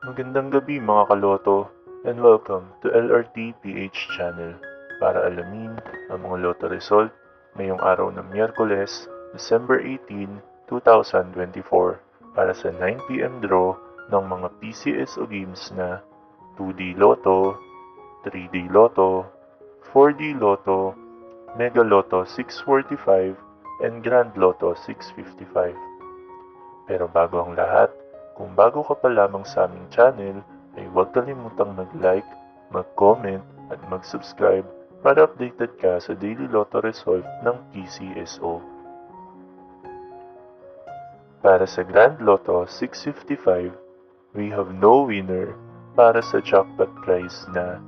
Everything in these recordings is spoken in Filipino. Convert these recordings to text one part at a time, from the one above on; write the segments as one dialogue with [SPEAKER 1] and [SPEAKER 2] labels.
[SPEAKER 1] Magandang gabi mga kaloto and welcome to LRT PH channel para alamin ang mga loto result ngayong araw ng Miyerkules, December 18, 2024 para sa 9pm draw ng mga PCSO games na 2D Lotto, 3D Lotto, 4D Lotto, Mega Lotto 645 and Grand Lotto 655. Pero bago ang lahat, kung bago ka pa lamang sa aming channel, ay huwag kalimutang mag-like, mag-comment at mag-subscribe para updated ka sa daily lotto result ng PCSO. Para sa Grand Lotto 655, we have no winner para sa jackpot prize na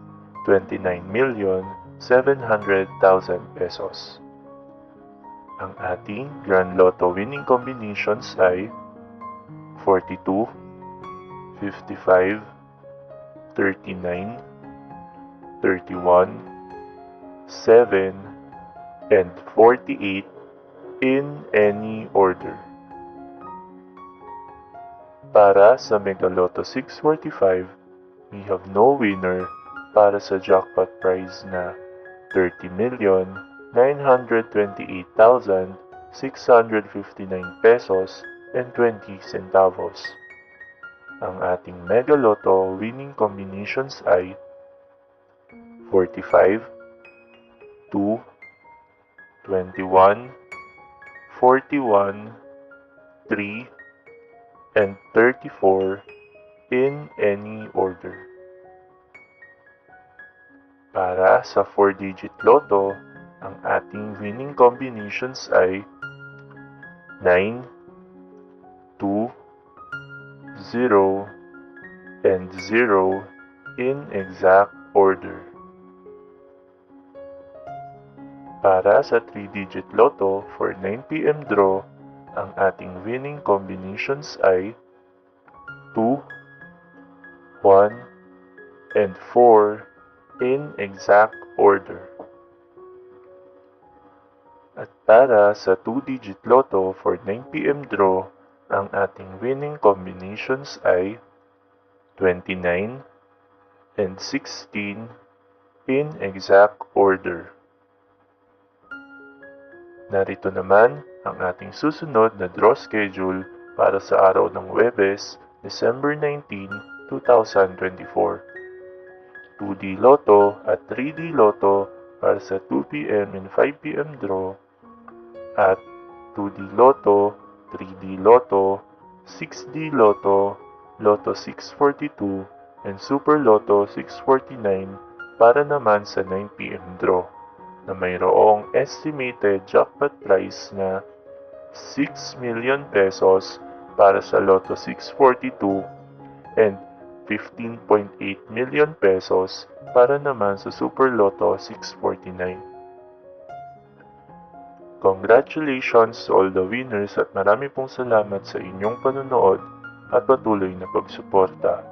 [SPEAKER 1] 29,700,000 pesos. Ang ating Grand Lotto winning combinations ay 42, 55, 39, 31, 7, and 48 in any order. Para sa Mega Lotto 645, we have no winner para sa jackpot prize na 30,928,659 pesos and 20 centavos. Ang ating Mega Lotto winning combinations ay 45, 2, 21, 41, 3, and 34 in any order. Para sa 4-digit Lotto, ang ating winning combinations ay 9, 2, 0, and 0 in exact order. Para sa 3-digit Lotto for 9pm draw, ang ating winning combinations ay 2, 1, and 4 in exact order. At para sa 2-digit Lotto for 9pm draw, ang ating winning combinations ay 29 and 16 in exact order. Narito naman ang ating susunod na draw schedule para sa araw ng Huwebes, December 19, 2024. 2D Lotto at 3D Lotto para sa 2pm and 5pm draw at 2D Lotto, 3D Lotto, 6D Lotto, Lotto 642, and Super Lotto 649 para naman sa 9pm draw na mayroong estimated jackpot prize na 6 million pesos para sa Lotto 642 and 15.8 million pesos para naman sa Super Lotto 649. Congratulations to all the winners at marami pong salamat sa inyong panonood at patuloy na pagsuporta.